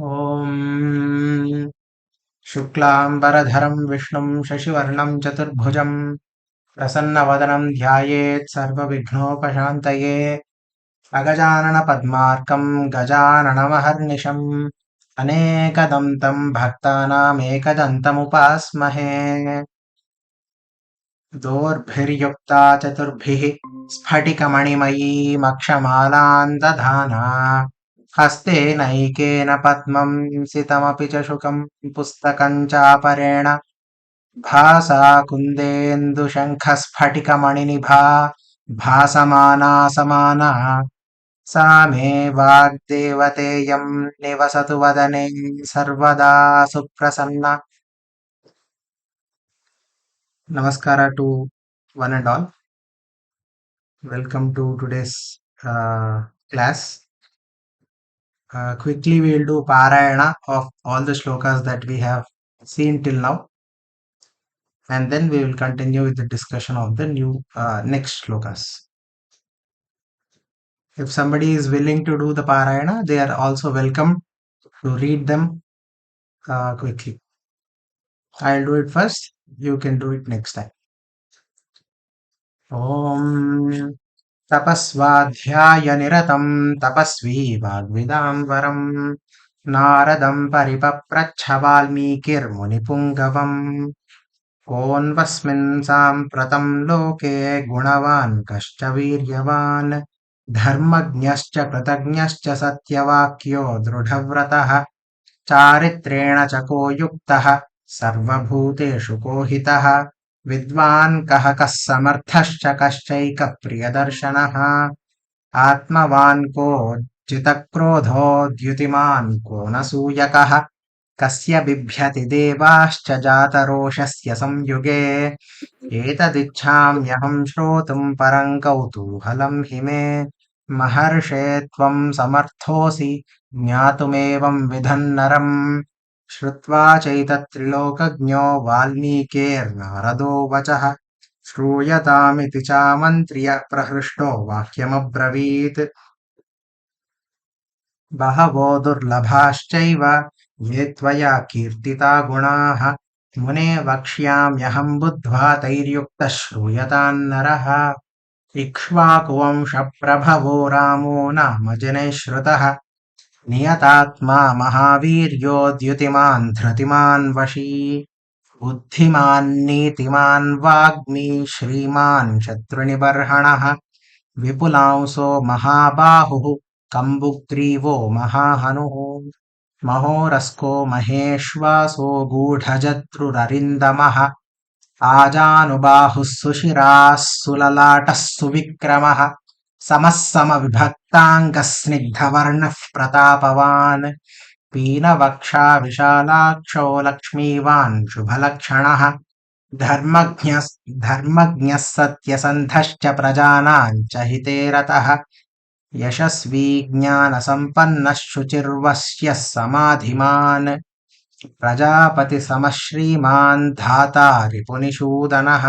ॐ शुक्लाम्बरधरं विष्णुं शशिवर्णं चतुर्भुजं प्रसन्नवदनं ध्यायेत् सर्वविघ्नोपशान्तये अगजाननपद्मार्कं गजाननमहर्निशम् अनेकदन्तं भक्तानामेकदन्तमुपास्महे दोर्भिर्युक्ता चतुर्भिः स्फटिकमणिमयीमक्षमालां दधाना हस्तेनैकेन पद्मं सितमपि च शुकं पुस्तकं चापरेण भासा कुन्देन्दुशङ्खस्फटिकमणिनिभा भासमाना समाना सा मे वाग्देवतेयं निवसतु वदने सर्वदा सुप्रसन्ना. Namaskara to one and all. Welcome to today's class. Quickly, we will do Parayana of all the shlokas that we have seen till now, and then we will continue with the discussion of the new next shlokas. If somebody is willing to do the Parayana, they are also welcome to read them quickly. I'll do it first. You can do it next time. Om तपस्वाध्यायनिरतं तपस्वी वाग्विदाम्बरम् नारदं परिपप्रच्छ वाल्मीकिर्मुनिपुङ्गवम् कोऽन्वस्मिन् साम्प्रतं लोके गुणवान् कश्च वीर्यवान् धर्मज्ञश्च कृतज्ञश्च सत्यवाक्यो दृढव्रतः चारित्रेण च को युक्तः सर्वभूतेषु को हितः विद्वान् कः समर्थश्च कश्चैकप्रियदर्शनः आत्मवान् को जितक्रोधो द्युतिमान् को न सूयकः कस्य बिभ्यति देवाश्च जातरोषस्य संयुगे एतदिच्छाम्यहं श्रोतुं परं कौतूहलं हि मे महर्षे त्वं समर्थोऽसि ज्ञातुमेवं विधन्नरम् श्रुत्वा चैतत्त्रिलोकज्ञो वाल्मीकिर्नारदो वचः श्रूयतामिति चामन्त्र्य प्रहृष्टो वाक्यमब्रवीत् बहवो दुर्लभाश्चैव ये त्वया कीर्तिता गुणाः मुने वक्ष्याम्यहं बुद्ध्वा तैर्युक्तः श्रूयतान्नरः इक्ष्वाकुवंशप्रभवो रामो नाम जनैः श्रुतः नियतात्मा महावीर्यो द्युतिमान् धृतिमान् वशी बुद्धिमान् नीतिमान् वाग्मी श्रीमान् शत्रुनिबर्हणः विपुलांसो महाबाहुः कम्बुग्रीवो महाहनुः महोरस्को महेश्वासो गूढजत्रुररिन्दमः आजानुबाहुः सुशिराः सुललाटः सुविक्रमः समः समविभक्ताङ्गः स्निग्धवर्णः प्रतापवान् पीनवक्षा विशालाक्षो लक्ष्मीवान् शुभलक्षणः धर्मज्ञः सत्यसन्धश्च प्रजानां च हिते रतः यशस्वी ज्ञानसम्पन्नः शुचिर्वश्यः समाधिमान् प्रजापतिसमः श्रीमान् धाता रिपुनिषूदनः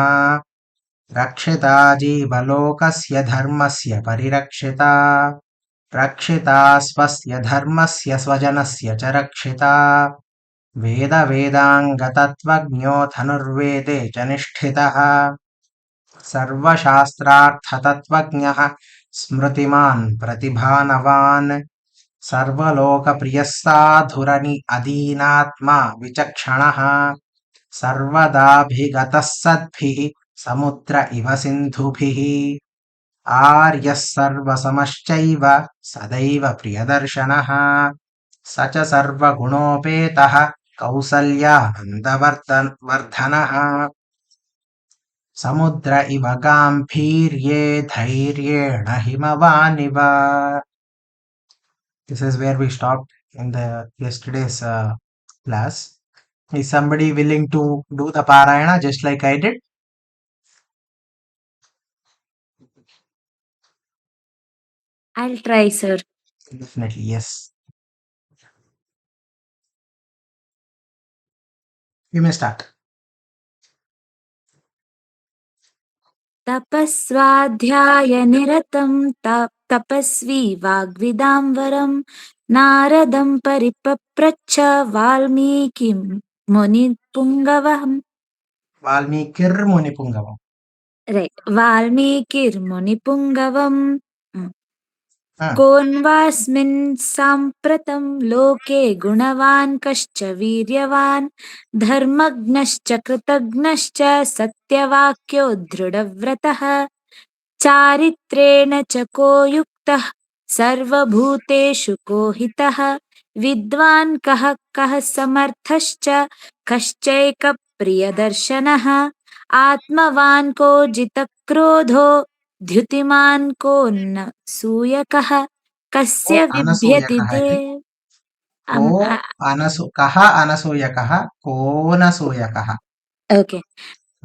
रक्षिता जीवलोकस्य धर्मस्य परिरक्षिता रक्षिता स्वस्य धर्मस्य स्वजनस्य च रक्षिता वेदवेदाङ्गतत्त्वज्ञो धनुर्वेदे च निष्ठितः सर्वशास्त्रार्थतत्त्वज्ञः स्मृतिमान् प्रतिभानवान् सर्वलोकप्रियः साधुरनि अदीनात्मा विचक्षणः सर्वदाभिगतः सद्भिः समुद्र इव सिन्धुभिः आर्यः सर्वसमश्चैव सदैव प्रियदर्शनः स च सर्वगुणोपेतः कौसल्यानन्दवर्धनः समुद्र इव गाम्भीर्ये धैर्येण हिमवानिव. This is where we stopped in the yesterday's class. Is somebody willing to do the Parayana just like I did? I'll try, sir. Definitely, yes. You may start. तपस्वाध्यायनिरतं तपस्वी वाग्विदाम्बरं नारदं परिपप्रच्छ वाल्मीकिं मुनिपुङ्गवम् वाल्मीकिर्मुनिपुङ्गवम्. Right वाल्मीकिर्मुनिपुङ्गवम् Hmm. कोऽन्वास्मिन् साम्प्रतं लोके गुणवान् कश्च वीर्यवान् धर्मज्ञश्च कृतघ्नश्च सत्यवाक्यो दृढव्रतः चारित्रेण च को युक्तः सर्वभूतेषु को हितः विद्वान् कः कः समर्थश्च कश्चैकप्रियदर्शनः आत्मवान् को जितक्रोधो द्युतिमान् को न सूयकः को कस्य बिभ्यति अनसूयकः इति. देव को कः अनसूयकः, कोऽनसूयकः. Okay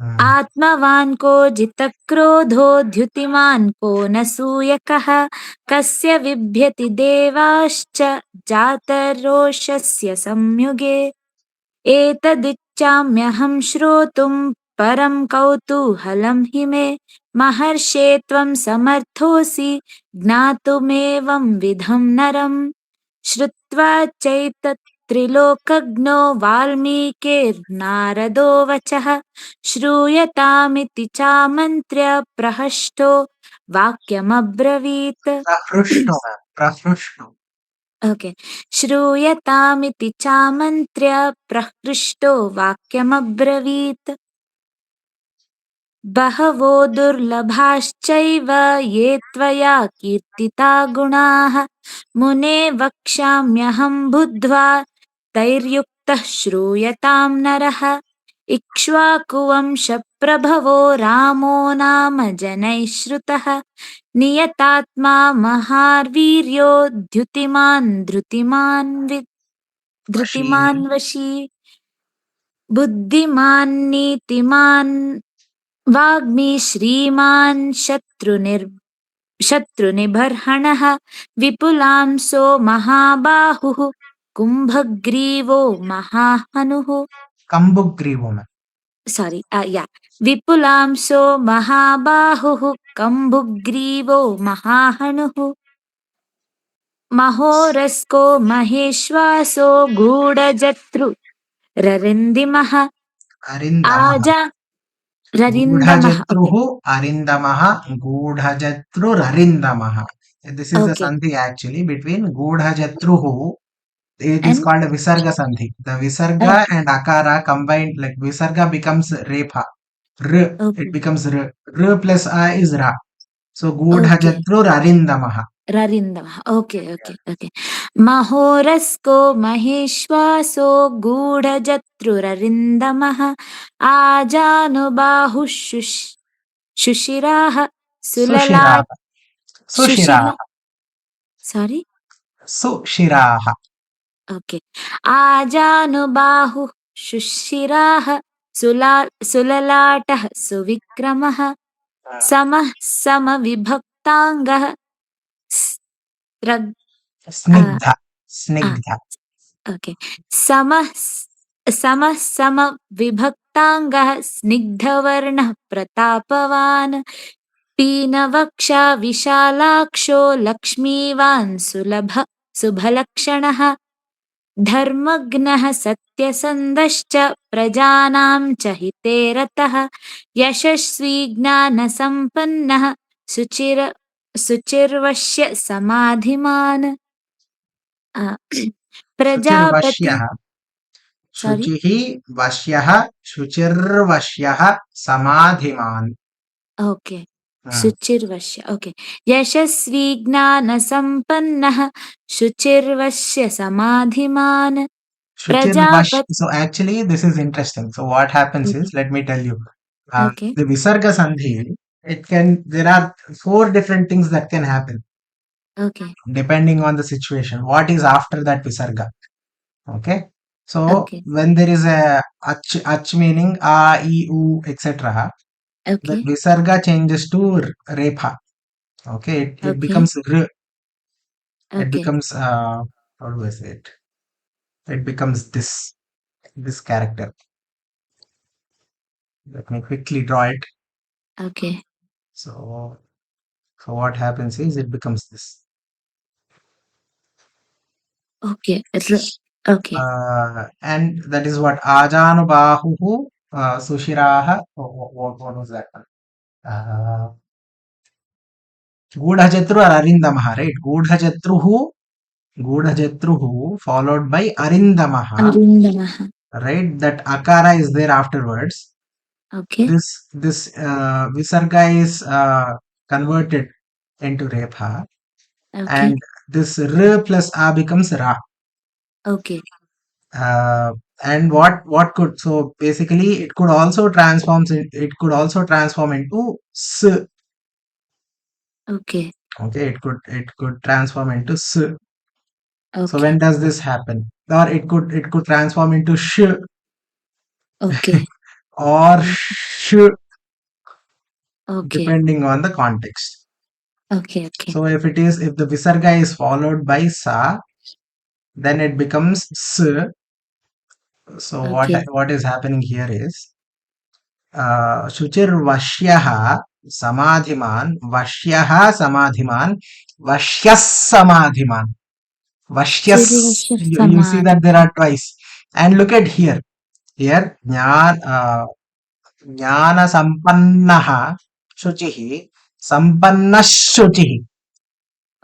Hmm. आत्मवान् को जितक्रोधो द्युतिमान् को न सूयकः कस्य बिभ्यति देवाश्च जातरोषस्य संयुगे एतदिच्छाम्यहं श्रोतुं परं कौतूहलं हि मे महर्षे त्वं समर्थोऽसि ज्ञातुमेवं विधं नरम् श्रुत्वा चैतत् त्रिलोकज्ञो वाल्मीकिर्नारदो वचः श्रूयतामिति चामन्त्र्य प्रहष्टो वाक्यमब्रवीत् प्रहृष्टु ma'am, प्रहृष्टु. ओके श्रूयतामिति चामन्त्र्य प्रहृष्टो वाक्यमब्रवीत् बहवो दुर्लभाश्चैव ये त्वया कीर्तिता गुणाः मुने वक्ष्याम्यहं बुद्ध्वा तैर्युक्तः श्रूयतां नरः इक्ष्वाकुवंशप्रभवो रामो नाम जनैः श्रुतः नियतात्मा महावीर्यो द्युतिमान् वशी. धृतिमान् वशी बुद्धिमान् नीतिमान् वाग्मी श्रीमान् शत्रुनिबर्हणः विपुलांसो महाबाहुः कुम्भग्रीवो महाहनुः कंबुग्रीवो ma'am. सारी या विपुलांसो महाबाहुः कम्बुग्रीवो महाहनुः महोरस्को महेश्वासो गूढजतृ ररिन्दिमः अरिन्दमः. आजा ररिन्दमः ओके गूढजत्रुः अरिन्दमः. गूढजत्रुररिन्दमः. This is the okay sandhi actually between Gudhajatruhu. It is and called a Visarga sandhi. The Visarga okay and Akara combined, like Visarga becomes Repha. R, it okay becomes R. R plus A is Ra. So okay Gudhajatrurarindamah. ररिन्दमः okay okay okay महोरस्को महेश्वासो गूढजत्रुररिन्दमः आजानुबाहुः शुशिराः Sushiraha. सुललाट Sushiraha. सुशिला sorry Sushiraha. Okay आजानुबाहुः शुशिराः सुललाटः सुविक्रमः समः समविभक्ताङ्गः स्रग् Snigdha. Snigdha. ओके समः समः समविभक्ताङ्गः स्निग्धवर्णः प्रतापवान् पीनवक्षा विशालाक्षो लक्ष्मीवान् सुभलक्षणः धर्मज्ञः सत्यसन्धश्च प्रजानां च हिते रतः यशस्वी ज्ञानसम्पन्नः शुचिर्वश्य समाधिमान् प्रजापति Shuchirvashyah. Sorry Shuchihi Vashyah. Shuchirvashyah Samadhiman. Okay Hmm. शुचिर्वश्य ओके यशस्वी ज्ञानसम्पन्नः शुचिर्वश्य समाधिमान् Shuchirvash. प्रजापति So actually, this is interesting. So what happens is, let me tell you, okay the Visarga Sandhi, there are four different things that can happen okay depending on the situation. What is after that Visarga? Okay. So okay when there is a ach meaning a, I, u, etc., the okay Visarga changes to Repha. Okay. It okay becomes R. It okay becomes, how do I say it? It becomes this character. Let me quickly draw it. Okay So, so what happens is it becomes this. Okay. Okay. And that is what Ajanubahuhu Sushiraha. What was that one? Gudhajatru or Arindamaha, right? Gudhajatruhu followed by Arindamaha, Arindamaha. right? That Akara is there afterwards. Okay. This Visarga is converted into Repha, Okay. and this R plus A becomes Ra. Okay. Uh, and what could, so basically it could also transform into S. Okay. Okay, it could transform into S. So Okay. when does this happen? Or it could transform into Sh Okay. or Okay. Sh, Okay. depending on the context. Okay. Okay. So if the Visarga is followed by Sa, then it becomes S. So Okay. what is happening here is शुचिर्वश्यः समाधिमान् वश्यः समाधिमान् वश्यस्. Chirivashya You see that there Samadhi. are twice. And look at here ज्ञान संपन्नः शुचिः संपन्नः शुचिः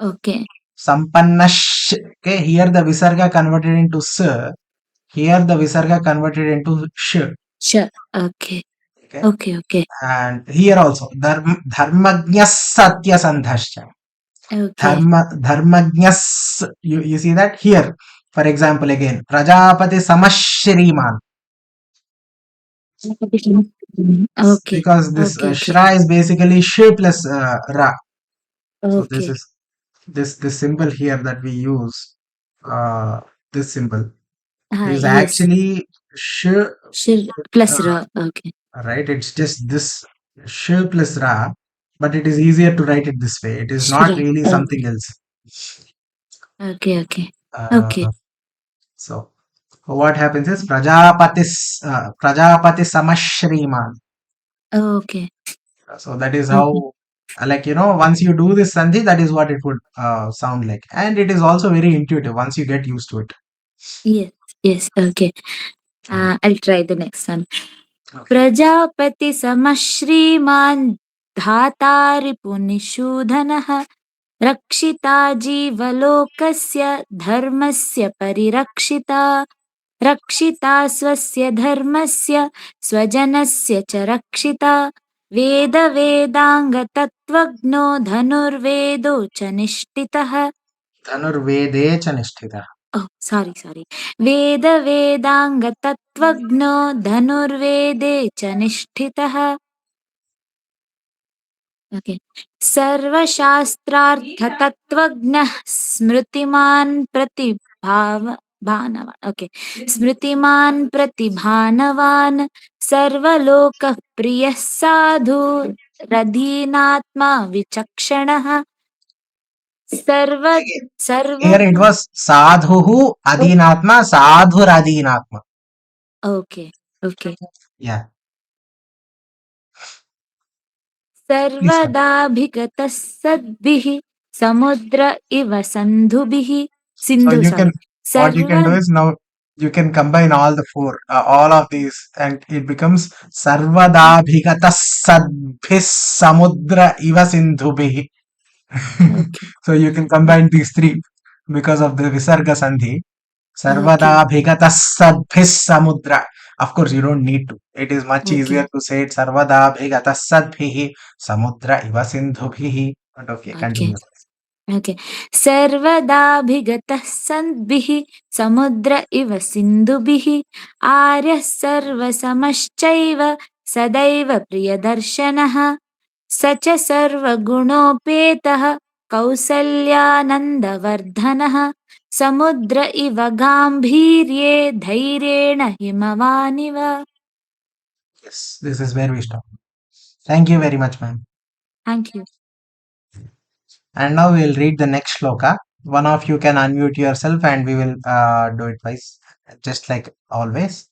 Okay. संपन्नश्. Okay, here the visarga converted into s, here the visarga converted into sh. Sure. Okay. Okay, Okay. Okay. and here also dharmagnyas satyasandhascha. Okay. Dharmagnyas, you see that here. For example, again, Prajapati Samashriman, Okay. because this Okay. Okay. Shra is basically Sh plus Ra. So this Okay. is this symbol here that we use. This symbol is Yes. actually Sh, Shir plus uh, Ra. Okay. right? It's just this Sh plus Ra, but it is easier to write it this way. It is not Shira. really something Okay. else. Okay. Okay. Okay. Uh, so what happens is Prajapati Samashriman. Okay. So that is Okay. how, once you do this sandhi, that is what it would sound like, and it is also very intuitive once you get used to it. Yes. Yes. Okay. I'll try the next one. Okay. Prajapati समश्रीमान् धातारिपुनिषूदनः रक्षिता जीवलोकस्य धर्मस्य परिरक्षिता रक्षिता स्वस्य धर्मस्य स्वजनस्य च रक्षिता वेदाङ्गतत्त्वज्ञो धनुर्वेदो च निष्ठितः. धनुर्वेदे च निष्ठितः. Oh, sorry. वेदाङ्गतत्त्वज्ञो धनुर्वेदे च निष्ठितः. Okay. सर्वशास्त्रार्थतत्त्वज्ञः स्मृतिमान् प्रतिभानवान् सर्वलोकप्रियः साधु रधीनात्मा विचक्षणः सर्व Again, सर्व here it was sadhuhu adinatma, sadhur adinatma. Okay. Yeah, please come. सर्वदाभिगतः सद्भिः समुद्र इव So Sindhu sorry what you सर्व can do is, now you can combine all of these, and it becomes sarvadabhigata sadbhis samudra iva sindhubhi. Okay. So you can combine these three because of the visarga sandhi. Okay. Sarvadabhigata sadbhis samudra. Of course, you don't need to. It is much easier Okay. to say it sarvadabhigata sadbhihi samudra iva sindhubhihi. But okay, Okay. continue. Okay. सर्वदाभिगतः सद्भिः समुद्र इव सिन्धुभिः आर्यः सर्वसमश्चैव सदैव प्रियदर्शनः स च सर्वगुणोपेतः कौसल्यानन्दवर्धनः समुद्र इव गाम्भीर्ये धैर्येण हिमवानिव. Yes, this is where we stop. Thank you very much, ma'am. Thank you. And now we'll read the next shloka. One of you can unmute yourself and we will do it twice, just like always.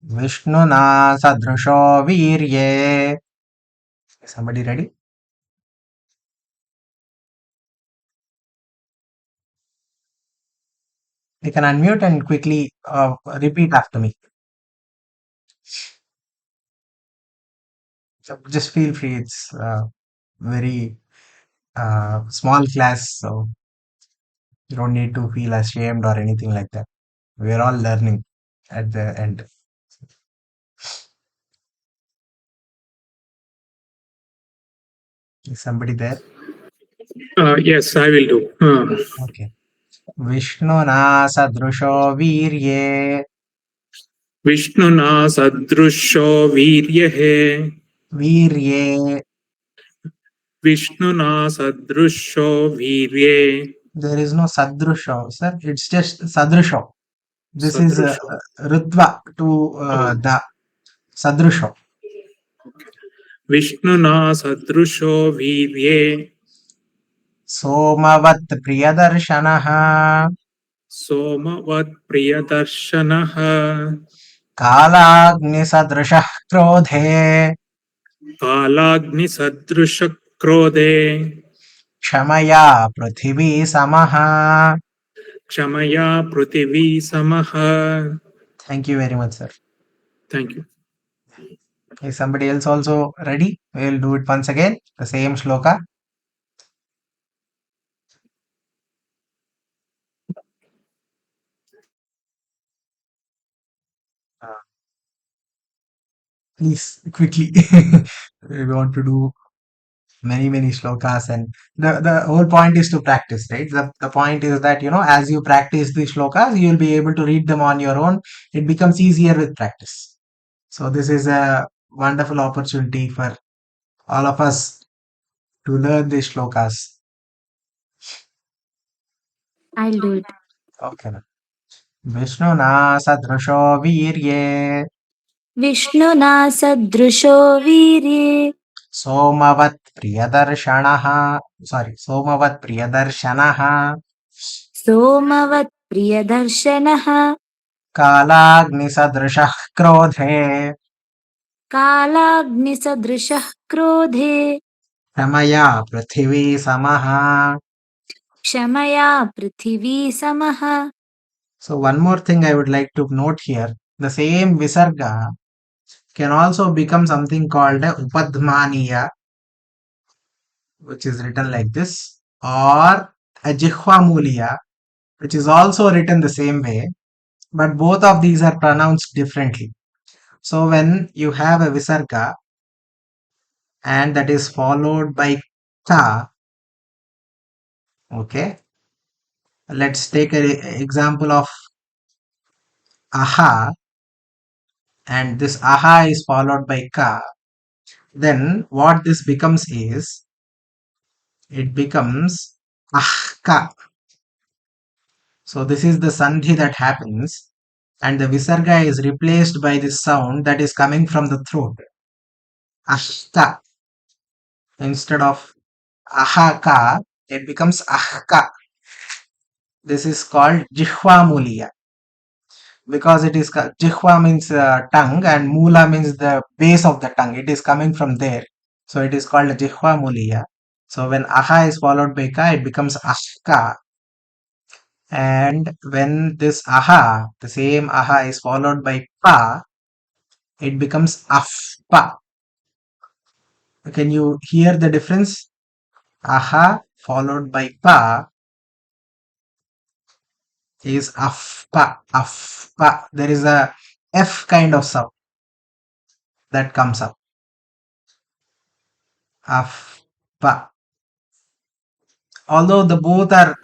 Vishnuna sadrusho virye. Somebody ready? You can unmute and quickly repeat after me. So just feel free. It's very small class, so you don't need to feel ashamed or anything like that. We're all learning at the end. Is somebody there? Yes, I will do. Okay. विष्णुना सदृशो वीर्ये विष्णुना सदृशो वीर्यः वीर्ये विष्णुना सदृशो वीर्ये there is no sadrusho, sir. It's just sadrusho. This is सदृशो ritva to the sadrusho. विष्णुना सदृशो वीर्ये सोमवत् प्रियदर्शनः सोमवत् प्रियदर्शनः कालाग्निसदृशः क्रोधे कालाग्निसदृशक्रोधे क्षमया पृथिवी समः. क्षमया पृथिवी समः. Thank you very much, sir. Thank you. Is somebody else also ready? We'll do it once again. The same shloka. Please, quickly. We want to do many shlokas, and the whole point is to practice, right? The point is that, as you practice the shlokas, you'll be able to read them on your own. It becomes easier with practice. So this is a wonderful opportunity for all of us to learn the shlokas. I'll do it. Okay. विष्णुना सदृशो वीर्ये विष्णुना सदृशो वीर्ये सोमवत् प्रियदर्शनः सोमवत् प्रियदर्शनः सोमवत् प्रियदर्शनः कालाग्निसदृशः क्रोधे कालाग्निसदृशः क्रोधे क्षमया पृथिवी समः. क्षमया पृथिवी समः. So one more thing I would like to note here, the same visarga can also become something called a upadmaniya, which is written like this, or a jihvamuliya, which is also written the same way, but both of these are pronounced differently. So when you have a visarga and that is followed by ka, okay, let's take an example of aha, and this aha is followed by ka. Then what this becomes is, it becomes ahka. So this is the sandhi that happens, and the visarga is replaced by this sound that is coming from the throat. Ahka. Instead of ahaka, it becomes ahka. This is called jihvamuliya, because it is jihva means tongue and mula means the base of the tongue. It is coming from there, so it is called jihvamuliya. So when aha is followed by ka, it becomes ahka. And when this aha, the same aha is followed by pa, it becomes afpa. Can you hear the difference? Aha followed by pa is afpa, afpa. There is a F kind of sound that comes up. Afpa. Although the both are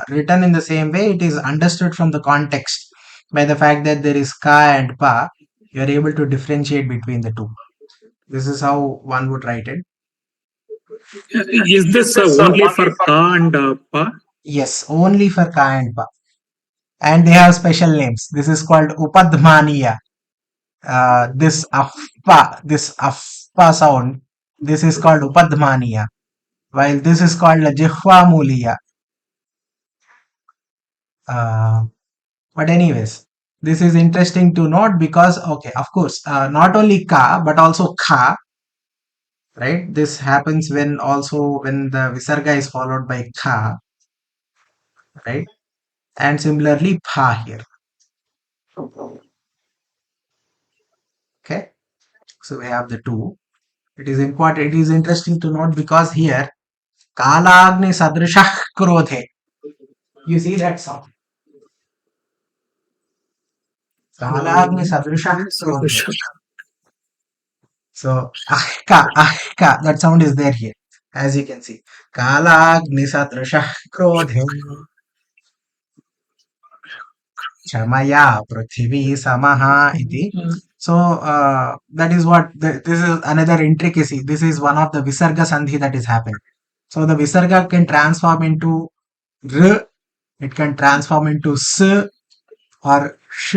written in the same way, it is understood from the context by the fact that there is ka and pa. You are able to differentiate between the two. This is how one would write it. Is this only for ka and pa? Yes, only for ka and pa. And they have special names. This is called upadmaniya. This afpa sound, this is called upadmaniya, while this is called jihvamuliya. But anyways, this is interesting to note because, okay, of course, not only ka but also kha, right? This happens when the visarga is followed by kha, right? and similarly pha here. Okay, so we have the two. It is important, it is interesting to note because here Kalagni Sadrishah Krodhe. You see that sound? Kalagni Sadrishah Krodhe. So ahka, that sound is there here, as you can see. Kalagni Sadrishah Krodhe. Chamaya Prithvi Samaha iti. So that is what this is another intricacy. This is one of the Visarga Sandhi that is happening. So the Visarga can transform into R, it can transform into S or sh,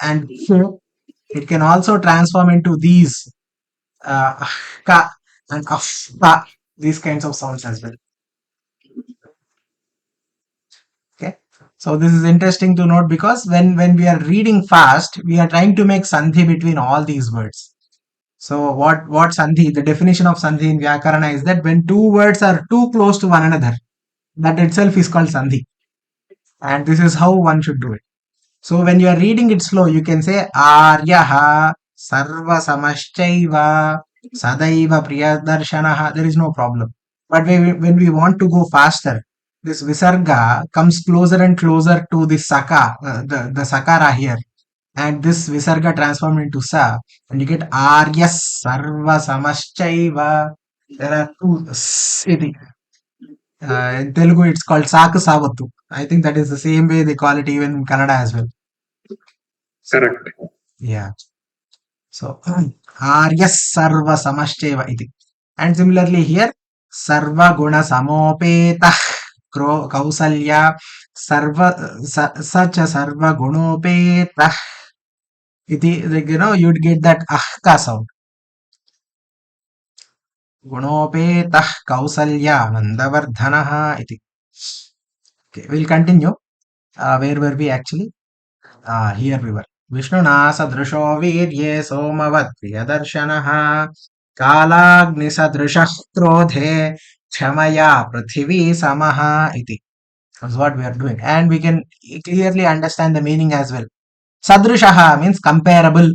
and Sh. It can also transform into these ka and afka, these kinds of sounds as well. Okay. So this is interesting to note because when we are reading fast, we are trying to make sandhi between all these words. So what sandhi? The definition of sandhi in Vyakarana is that when two words are too close to one another, that itself is called sandhi. And this is how one should do it. So when you are reading it slow, you can say Aryaha Sarva Samaschaiva Sadaiva Priyadarshanaha. There is no problem. But when we want to go faster, this Visarga comes closer and closer to the Saka, the Sakara here. And this Visarga transformed into Sa. And you get Aryas Sarva Samaschaiva. There are two iti. In Telugu, it's called Saku Savatu. I think that is the same way they call it even in Kannada as well. Correct. Yeah. So Arya Sarva Samascheva iti. And similarly here, Sarva Guna Samopeta Kausalya Sarva Sacha Sarva Gunopeta iti. Like, you'd get that ahka sound. Gunopeta Kausalya Mandavardhanaha iti. Okay, we'll continue. Where were we actually? Here we were. Vishnuna sadrisho virye somavat priyadarshanaha kalagnisadrishah krodhe kshamaya prithvi samaha iti. That's what we are doing. And we can clearly understand the meaning as well. Sadrishaha means comparable.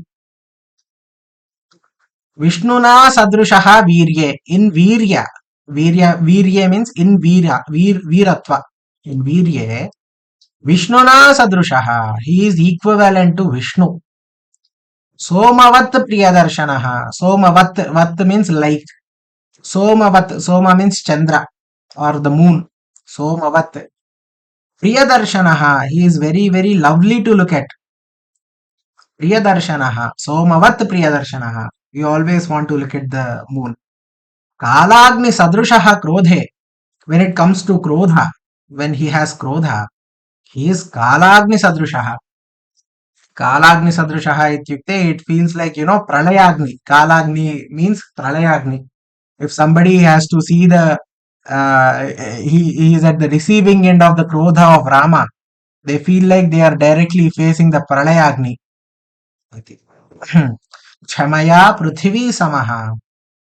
Vishnuna sadrishaha virye. In virya. Virya means in viratva. In virye. Vishnuna sadrushaha. He is equivalent to Vishnu. Somavat Priyadarshanaha. Somavat, vat means like. Somavat, Soma means Chandra or the moon. Somavat. Priyadarshanaha. He is very, very lovely to look at. Priyadarshanaha. Somavat Priyadarshanaha. You always want to look at the moon. Kalagni Sadrushaha Krodhe. When it comes to Krodha, when he has Krodha, he is Kalagni Sadrushaha. Kalagni Sadrishaha ityukte, it feels like, Pralayagni. Kalagni means Pralayagni. If somebody has to see he is at the receiving end of the Krodha of Rama, they feel like they are directly facing the Pralayagni. Kshamaya Prithvi Samaha.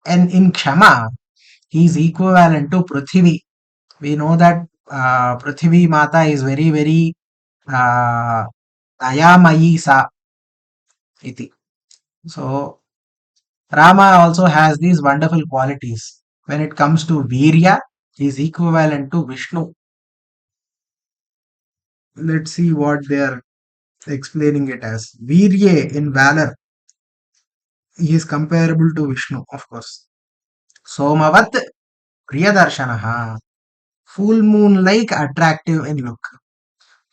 And in Kshama, he is equivalent to Prithvi. We know that Prithvi Mata is very, very Dayamayi Sa iti. So Rama also has these wonderful qualities. When it comes to Virya, he is equivalent to Vishnu. Let's see what they are explaining it as. Virya in valor, he is comparable to Vishnu, of course. Somavat Priyadarshanaha, full moon like attractive in look.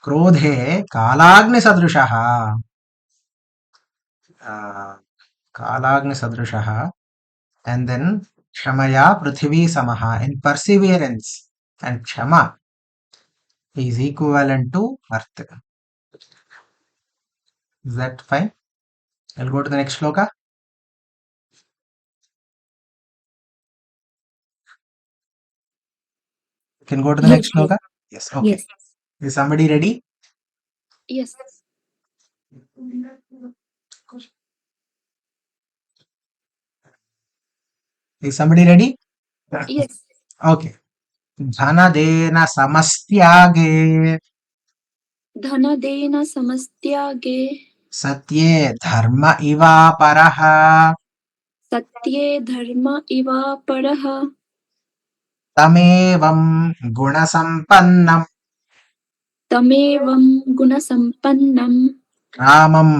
Krodhe Kalagni Sadrishaha. Kalagni Sadrishaha. And then Kshamaya Prithvi Samaha, in perseverance. And Kshama is equivalent to earth. Is that fine? I'll go to the next shloka. You can go to the next shloka. Yes. Okay. Yes. Is somebody ready? Yes. Is somebody ready? Yes. Okay. धनदेन समस्त्यागे धनदेन समस्त्यागे सत्ये धर्म इवापरः सत्ये धर्म इवापरः तमेवं गुणसम्पन्नं तमेवं गुणसम्पन्नं रामं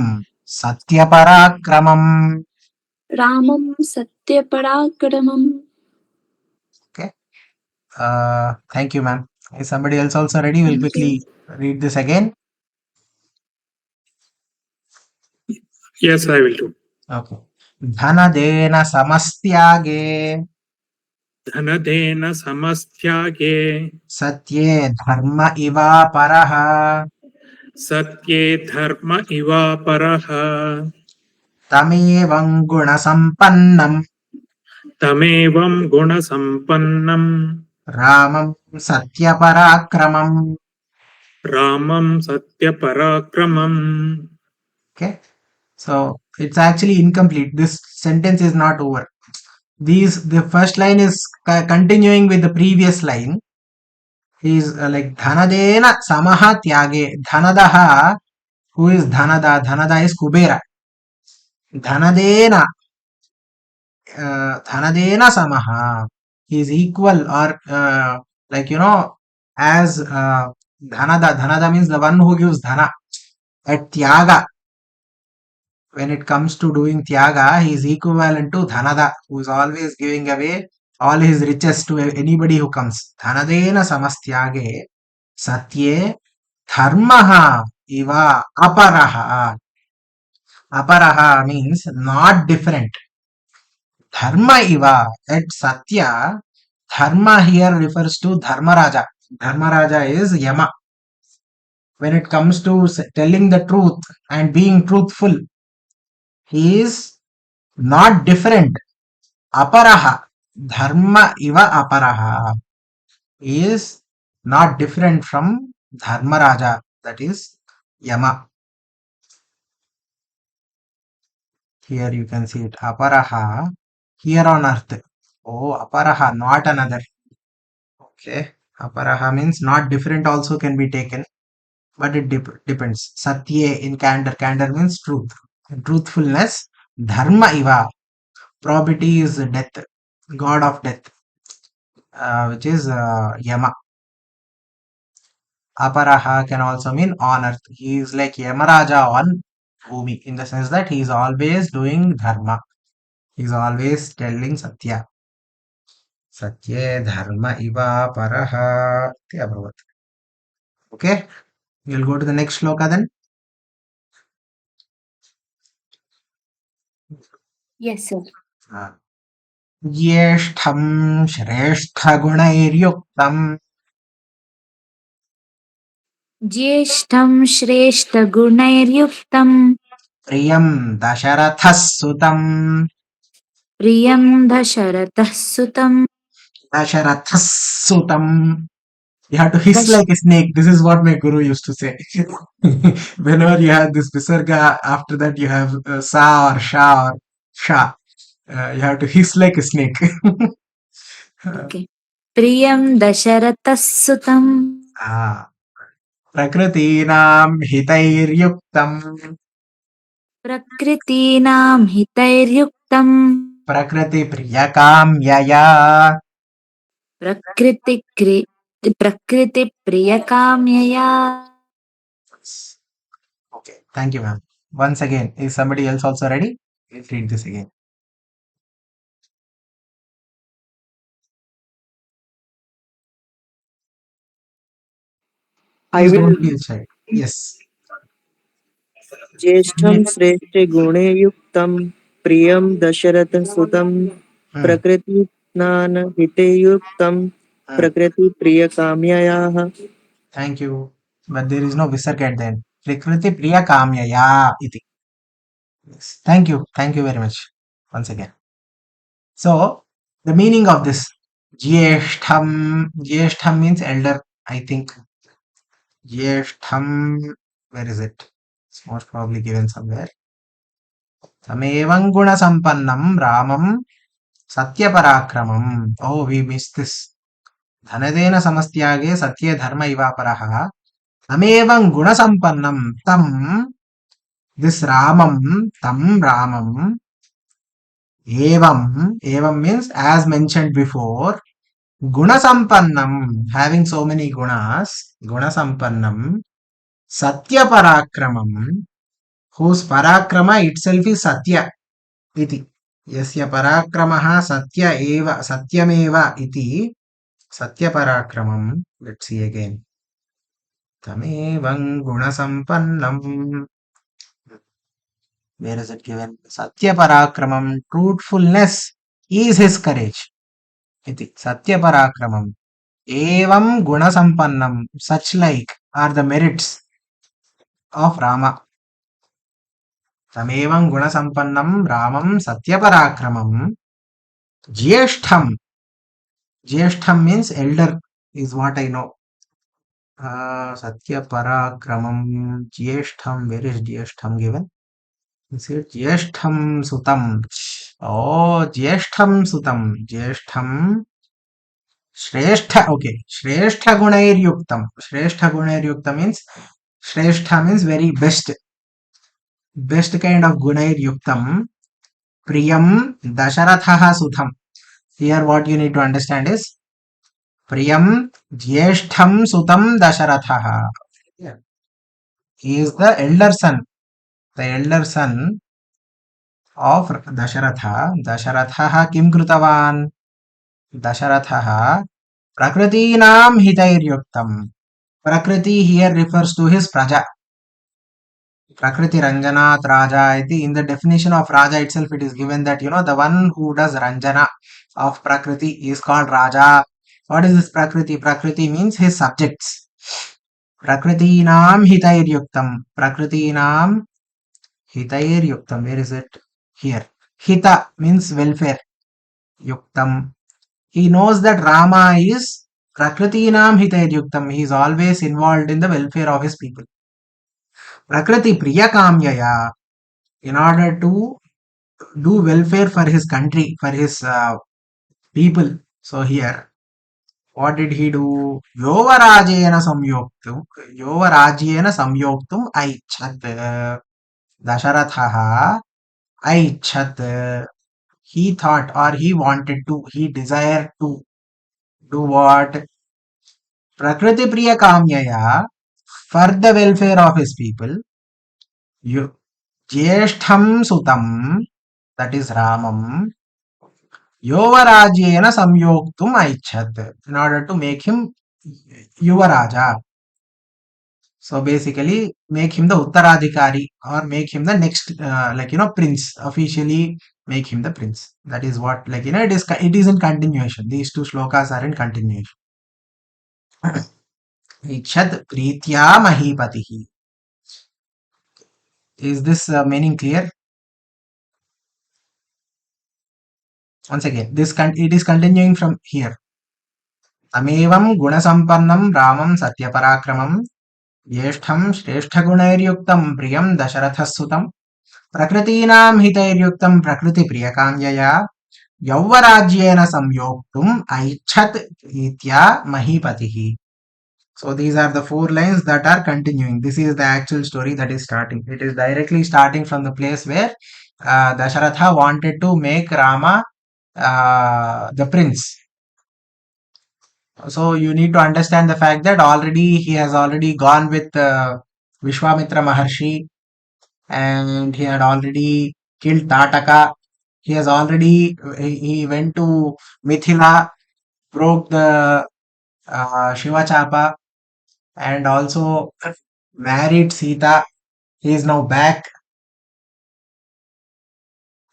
सत्यपराक्रमम्. रामं सत्यपराक्रमम्. Okay. Thank you, ma'am. Is somebody else also ready? We'll Thank quickly read this again. Yes, I will do. Okay. धनदेन समस्त्यागे धनदेन समस्त्यागे सत्ये धर्म इवापरः सत्ये धर्म इवापरः तमेवं गुणसम्पन्नं तमेवं गुणसम्पन्नं रामं सत्यपराक्रमम्. रामं सत्यपराक्रमम्. Okay. So it's actually incomplete. This sentence is not over. The first line is continuing with the previous line. Is like Dhanadena Samaha Tyage. Dhanadaha, who is Dhanada? Dhanada is Kubera. Dhanadena Dhanadena Samaha. He is equal or like as Dhanada. Dhanada means the one who gives Dhana. At Tyaga, when it comes to doing Tyaga, he is equivalent to Dhanada, who is always giving away all his riches to anybody who comes. Dhanadena Samastyage Satye Dharmaha Iva Aparaha. Aparaha means not different. Dharma Iva, at Satya, Dharma here refers to Dharmaraja. Dharmaraja is Yama. When it comes to telling the truth and being truthful, he is not different. Aparaha, Dharma Iva Aparaha, is not different from Dharmaraja, that is Yama. Here you can see it. Aparaha, here on earth. Oh, Aparaha, not another. Okay. Aparaha means not different also can be taken, but it depends. Satye in candor. Candor means truth. Truthfulness. Dharma Iva. Probity is death. God of death. Which is Yama. Aparaha can also mean on earth. He is like Yamaraja on Bhumi in the sense that he is always doing Dharma. He is always telling Satya. Satye Dharma Iva Paraha. Okay, we'll go to the next shloka then. Yes, sir. ज्येष्ठं श्रेष्ठगुणैर्युक्तं ज्येष्ठं श्रेष्ठगुणैर्युक्तं प्रियं दशरथः सुतं प्रियं दशरथः सुतं दशरथः सुतं. You have to hiss दश like a snake. This is what my guru used to say. Whenever you have this visarga, after that you have sa or sha or sha. You have to hiss like a snake. Okay. प्रियं दशरथः सुतं प्रकृतीनां हितैर्युक्तं प्रकृतीनां हितैर्युक्तं प्रकृतिप्रियकाम्यया प्रकृतिप्रियकाम्यया. Okay, thank you, ma'am. Once again, is somebody else also ready? Let's read this again. I Please will. don't feel shy. Yes. ज्येष्ठं श्रेष्ठे गुणे युक्तं प्रियं दशरथसुतं प्रकृतिज्ञानहिते युक्तं प्रकृतिप्रियकाम्ययाः. Thank you. But there is no visarga at the end. Prakriti priya kamyaya iti. Yes. Thank you. Thank you very much. Once again. So, the meaning of this Jyeshtham. Jyeshtham means elder, I think. Jyeshtham. Where is it? It's most probably given somewhere. Tamevam guna sampannam ramam satyaparakramam. Oh, we missed this. धनदेन समस्त्यागे सत्ये धर्म इवापरः तमेवं गुणसम्पन्नं तं this Ramam, tam Ramam, evam means as mentioned before, Gunasampannam, having so many gunas, Gunasampannam, Satya Parakramam, whose Parakrama itself is Satya, iti. Yasya Parakramaha Satya eva, Satyameva iti, Satya Parakramam. Let's see again. Tamevam Gunasampannam. Where is it given? Satya Parakramam, truthfulness is his courage. Iti. Satya Parakramam. Evam Gunasampannam, such like are the merits of Rama. Tamevam Gunasampannam Ramam Satya Parakramam. Jyeshtham. Jyeshtham means elder, is what I know. Satya Parakramam. Jyeshtham. Where is Jyeshtham given? Is it Jyeshtham Sutam? Oh, Jyeshtham Sutam. Jyeshtham Shrestha. Okay. Shrestha Gunair Yuktam. Shrestha Gunair Yuktam means Shrestha means very best. Best kind of Gunair Yuktam. Priyam Dasharathaha Sutam. Here what you need to understand is Priyam Jyeshtham Sutam Dasharathaha. Yeah. He is the elder son. The elder son of Dasharatha. Dasharathaha Kim Krutavan? Dasharathaha Prakritinam Hitairyuktam. Prakriti here refers to his Praja. Prakriti Ranjanat Raja. In the definition of Raja itself, it is given that the one who does Ranjana of Prakriti is called Raja. What is this Prakriti? Prakriti means his subjects. Prakritinam Hitairyuktam. Prakritinam Hitairyuktam. Where is it? Here. Hita means welfare. Yuktam. He knows that Rama is Prakritinam Hitairyuktam. He is always involved in the welfare of his people. Prakriti Priyakamyaya, in order to do welfare for his country, for his people. So here, what did he do? Yovarajena samyoktum aichat. Dasharathaha aichat. He thought or he wanted to, he desired to do what? Prakriti Priyakamyaya, for the welfare of his people. Jyeshtham Sutam, that is Ramam, Yovarajena Samyoktum Aichat, in order to make him Yuvaraja. So basically, make him the Uttaradhikari or make him the next, prince. Officially, make him the prince. That is what, it is in continuation. These two shlokas are in continuation. Ichat Pritya Mahipatihi. Is this meaning clear? Once again, it is continuing from here. Tamevam Gunasampannam Ramam Satyaparakramam Yeshtham Shresthagunairyuktam Priyam Dasharathasutam Prakritinam Hitairyuktam Prakriti Priyakanyaya Yauvarajyena Samyoktum Aichat Itya Mahipatihi. So these are the 4 lines that are continuing. This is the actual story that is starting. It is directly starting from the place where Dasharatha wanted to make Rama the prince. So you need to understand the fact that he has already gone with Vishwamitra Maharshi, and he had already killed Tataka. He went to Mithila, broke the Shiva Chapa, and also married Sita. He is now back,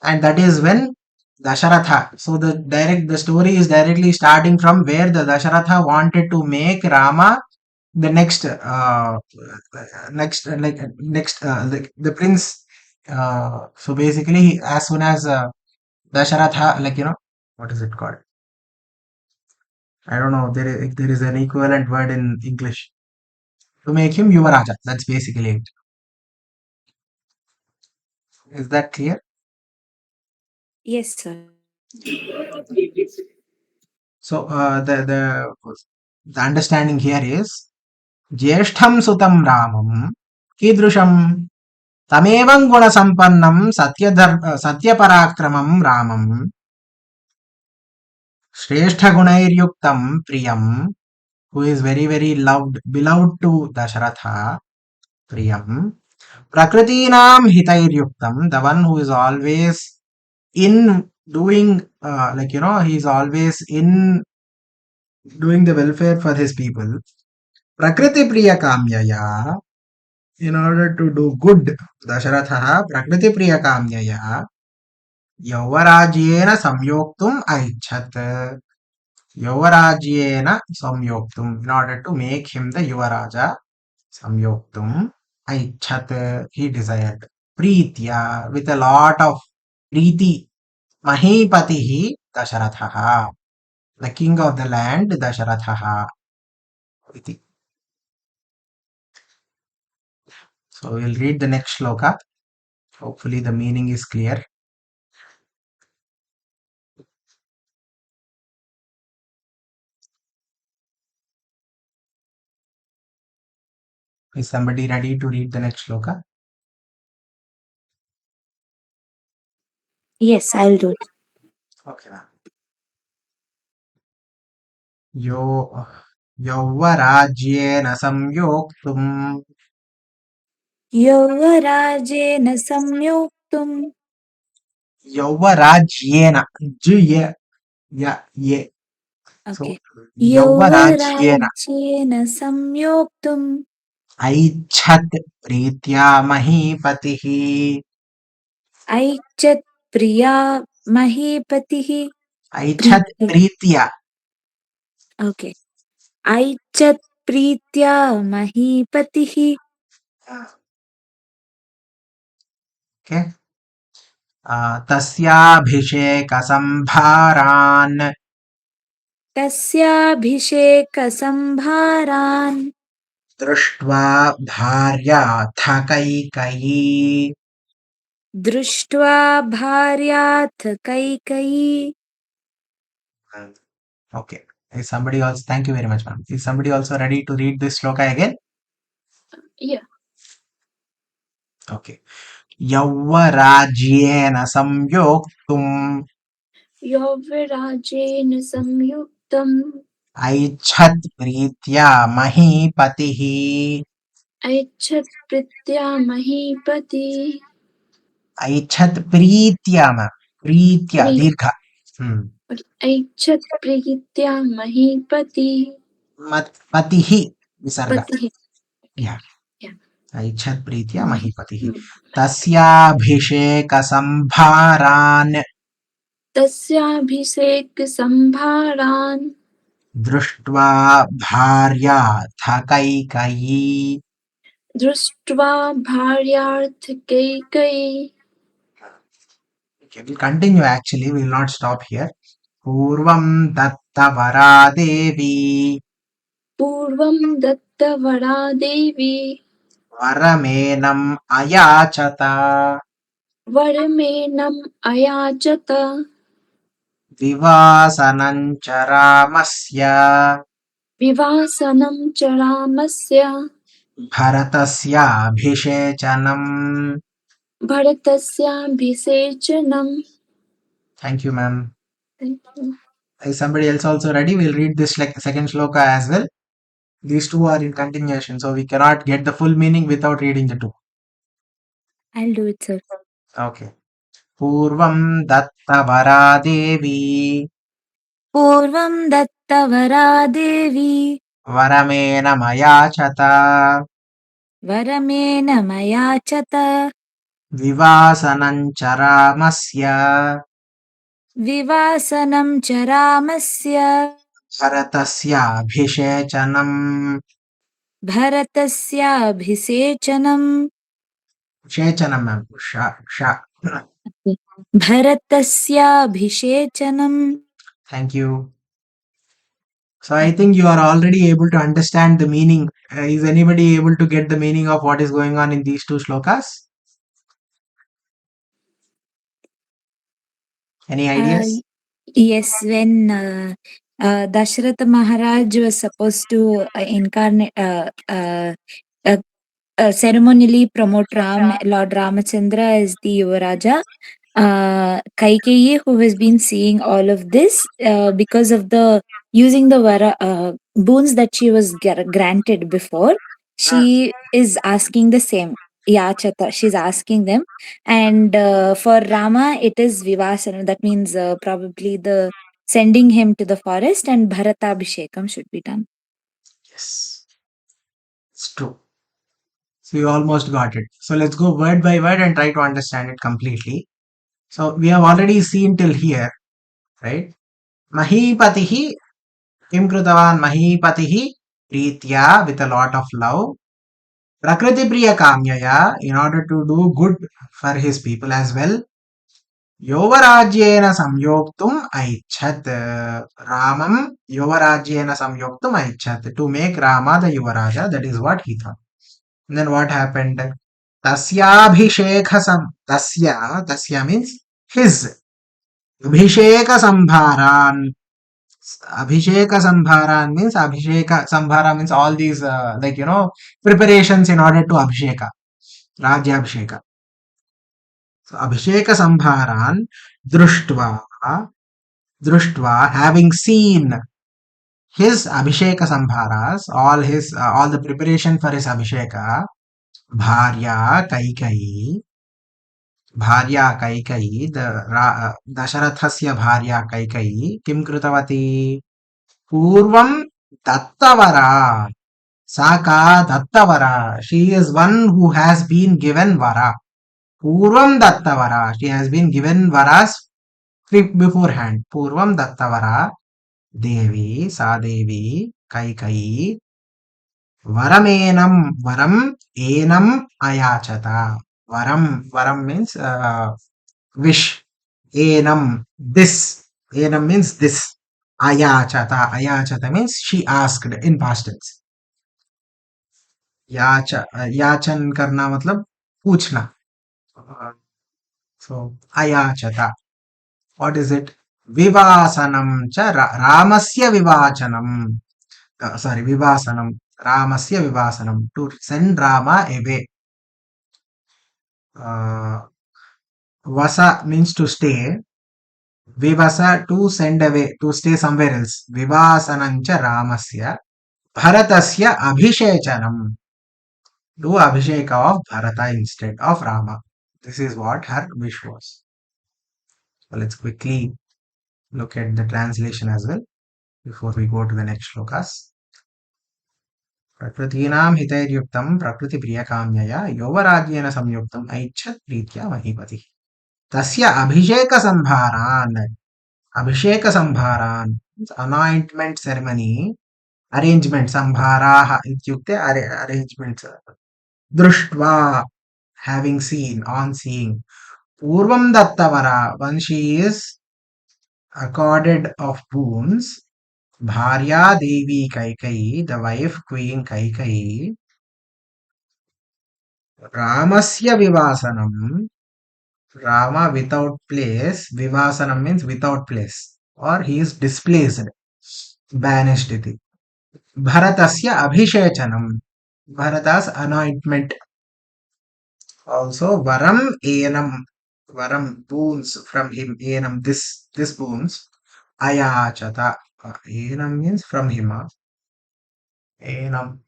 and that is when Dasharatha. So the story is directly starting from where the Dasharatha wanted to make Rama the next the prince. So basically, as soon as Dasharatha, what is it called? I don't know. If there is an equivalent word in English to make him Yuvaraja. That's basically it. Is that clear? Yes, sir. So the understanding here is Jyeshtham Sutam Ramam Kidrusham Tamevam Gunasampannam Satyaparakramam Ramam Shrestha Gunair Priyam, who is very, very beloved to Dasharatha, Priyam. Prakritinam Hitair the one who is always in doing, he is always in doing the welfare for his people. Prakriti Priya Kamyaya, in order to do good, Dasharatha, Prakriti Priya Kamyaya, Yavarajyena Samyoktum Aichat. Yavarajyena Samyoktum, in order to make him the Yuvaraja, Samyoktum Aichat, he desired. Preetya, with a lot of Preeti, Mahipatihi Dasharathaha, the king of the land, Dasharathaha. So we'll read the next shloka. Hopefully the meaning is clear. Is somebody ready to read the next shloka? Yes, I'll do it. Okay. Yo Yavarajyena Samyoktum यौवराजेन संयोक्तुम् Yavarajyena Jye Ye. So Okay. Yavarajyena यौवराज्येन संयोक्तुम् Aichat Preetya Mahipatihi ऐच्छत् प्रिया महीपतिः Aichat प्रीत्या Preetya. Okay ऐच्छत् प्रीत्या महीपतिः Okay. तस्याभिषेकसंभारान् तस्याभिषेकसंभारान् दृष्ट्वा भार्याथ कैकयी. दृष्ट्वा भार्याथ Kaikeyi Okay. Is somebody else? Thank you very much, ma'am. Is somebody also ready to read this shloka again? Yeah. Okay. Yavarajyena samyoktum यौवराजेन संयुक्तम् aichat preetya mahipatihi. ऐच्छत् प्रीत्या महीपति Aichat preetya, ma'am. Preetya, pre dirgha. ऐच्छत् प्रीत्या महीपति Patihi, visarga. पतिः Yeah. Yeah. Aichat preetya Mm. mahipatihi. Tasyabhishekasambharan तस्याभिषेकसंभारान् दृष्ट्वा भार्याथ कैकयी. दृष्ट्वा भार्यार्थकैकयी Okay, we'll continue actually, we will not stop here. Purvam dattavara devi पूर्वं दत्तवरा देवी varamenam ayachata वरमेणम् अयाचत vivasanam charamasya विवासनं च रामस्य bharatasya abhishechanam. भरतस्याभिषेचनम् Thank you, ma'am. Thank you. Is somebody else also ready? We'll read this second shloka as well. These two are in continuation, so we cannot get the full meaning without reading the two. I'll do it, sir. Okay. Purvam dattavara devi पूर्वं दत्तवरा देवी varamenam ayachata वरमेण मयाचत vivasanam charamasya विवासनं च रामस्य bharatasya abhishechanam. भरतस्याभिषेचनम् Shechanam, ma'am. Sha. भरतस्याभिषेचनम् Thank you. So I think you are already able to understand the meaning. Is anybody able to get the meaning of what is going on in these two shlokas? Any ideas? Yes, when Dashratha Maharaj was supposed to incarnate, ceremonially promote Lord Ramachandra as the Yuvaraja. Kaikeyi, who has been seeing all of this, because of the using the boons that she was granted before, she is asking the same. Yachata, she's asking them. And for Rama, it is Vivasana. That means probably the sending him to the forest, and Bharatabhishekam should be done. Yes, it's true. So you almost got it. So let's go word by word and try to understand it completely. So we have already seen till here, right? Mahipatihi, Kim Krutavan Mahipatihi, Pritya, with a lot of love. Prakriti Priya Kamyaya, in order to do good for his people as well. Yovarajyena Samyoktum Aichat. Ramam Yovarajyena Samyoktum Aichat. To make Rama the Yuvaraja, that is what he thought. And then what happened? Tasya means his. Abhisheka Sambharan means Abhisheka Sambhara means all these preparations in order to Abhisheka. Rajyabhisheka. So Abhisheka Sambharan Društva, having seen his Abhisheka Sambharas, all the preparation for his Abhisheka, Bharya Kaikeyi, Dasharathasya Bharya Kaikeyi, Kim Krutavati? Purvam Dattavara. Saka Dattavara. She is one who has been given Vara. Purvam Dattavara. She has been given Varas beforehand. Purvam Dattavara. Devi, Sadevi, Kaikeyi. Varam enam ayachata. Varam means wish. Enam means this. Ayachata means she asked in past tense. Yachan karna matlab पूछना. So ayachata. What is it? Vivasanam cha Ramasya Vivachanam. Vivasanam. Ramasya Vivasanam. To send Rama away. Vasa means to stay. Vivasa, to send away, to stay somewhere else. Vivasanancha Ramasya. Bharatasya Abhishechanam. Do Abhisheka of Bharata instead of Rama. This is what her wish was. So let's quickly look at the translation as well before we go to the next shlokas. Prakritinam hitairyuktam prakriti priyakamyaya yovarajyena samyuktam aichat pritya mahipati. Tasya Abhisheka Sambharan means anointment ceremony, arrangement, Sambharaha ityukte arrangements. Društva, having seen, on seeing. Purvam Dattavara, when she is accorded of boons. Bharya Devi Kaikeyi, the wife Queen Kaikeyi. Ramasya Vivasanam, Rama without place. Vivasanam means without place, or he is displaced, banished iti. Bharatasya Abhishechanam, Bharata's anointment. Also Varam Enam, Varam boons from him, Enam this boons. Ayachata, Enam means from him. Enam.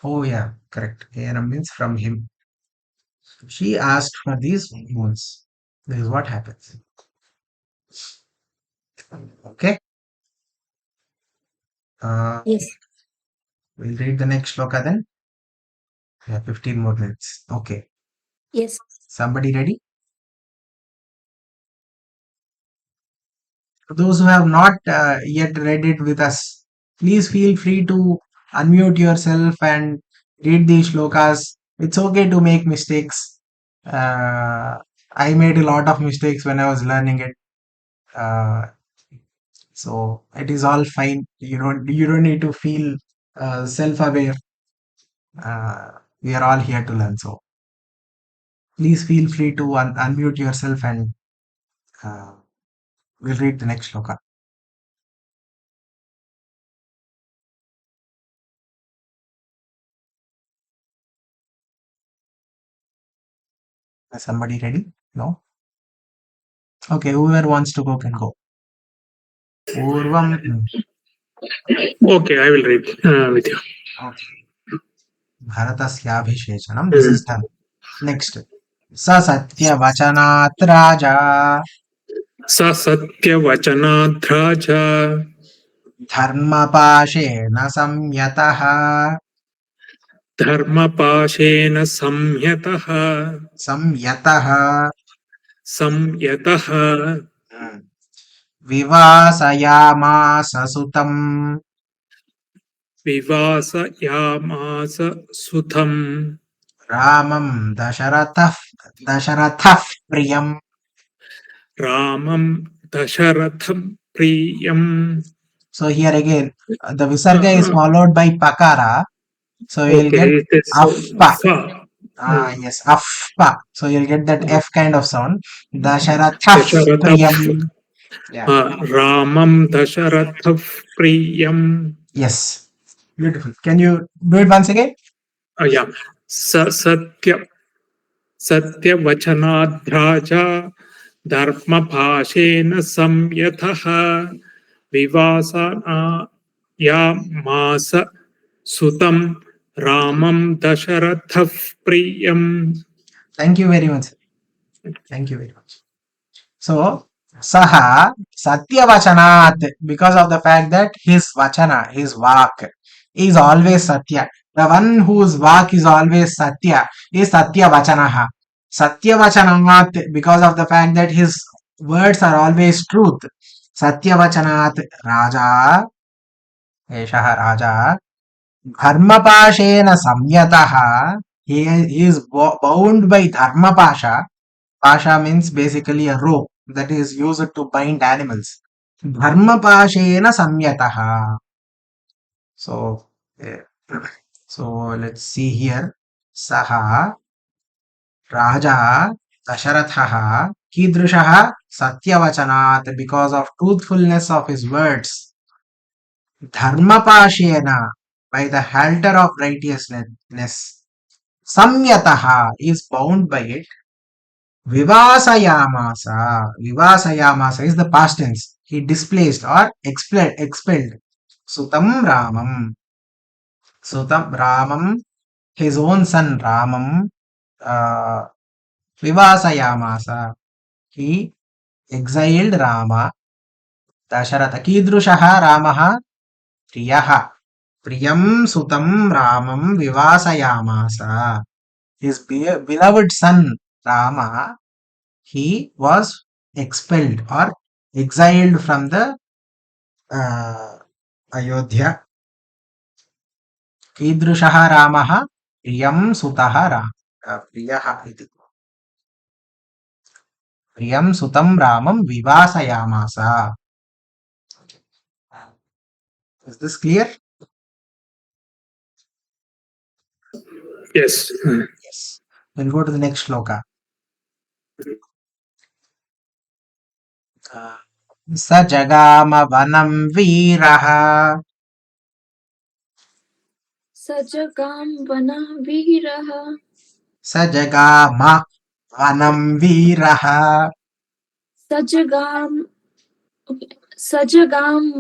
Oh yeah, correct. Enam means from him. She asked for these boons. This is what happens. Okay. Yes. We'll read the next shloka then. We have 15 more minutes. Okay. Yes. Somebody ready? For those who have not yet read it with us, please feel free to unmute yourself and read these shlokas. It's okay to make mistakes. I made a lot of mistakes when I was learning it. So it is all fine. You don't need to feel self-aware. We are all here to learn. So please feel free to unmute yourself and we'll read the next shloka. Is somebody ready? No? Okay, whoever wants to go can go. Urvam. Okay, I will read with you. Okay. Bharatasyaabhishechanam. This is done. Next. Sa satyavachanat raja स सत्यवचनाध्राज धर्मपाशेन संयतः धर्मपाशेन संयतः संयतः विवासयामास सुतम् विवासयामास सुतं रामं दशरथः प्रियम्. रामं दशरथं प्रियम्. So here again, the visarga is followed by pakara. So you'll get Okay, it is afpa. fa. Yes, afpa. So you'll get that F kind of sound. Dasharathah Dasharatha priyam. Yeah. Ramam Dasharatha Priyam. Yes. Beautiful. Can you do it once again? Yeah. Satya Vachanadhraja Dharma Bhashena Samyataha Vivasana Yamasa Sutam Ramam Dasharatha Priyam. Thank you very much. Thank you very much. So, Saha Satya Vachanat, because of the fact that his Vachana, his Vak, is always Satya. The one whose Vak is always Satya is Satya Vachanaha. Satya Vachanat, because of the fact that his words are always truth. Satya Vachanat Raja, Eshaha Raja, Dharmapashena Samyataha, he is bound by Dharmapasha. Pasha means basically a rope that is used to bind animals. Dharmapashena samyataha. So, let's see here. Saha Raja Dasharathaha Kidrushaha Satyavachanat, because of truthfulness of his words. Dharmapashena, by the halter of righteousness. Samyataha, is bound by it. Vivasayamasa. Vivasayamasa is the past tense. He displaced or expelled. Sutam Ramam. Sutam Ramam, his own son Ramam. Vivasayamasa. He exiled Rama. Dasharatha. Kidrushaha Ramaha Priyaha. Priyam Sutam Ramam Vivasayamasa. His beloved son Rama, he was expelled or exiled from the Ayodhya. Kidrushaha Ramaha Priyam Sutaha Priyaha iti. Priyam Sutam Ramam Vivasayamasa. Is this clear? Yes. Yes. We'll go to the next shloka. Sa Jagama Vanam Veeraha. Sajagam vanah veeraha. Sajagama Vanam Veeraha. Sajagam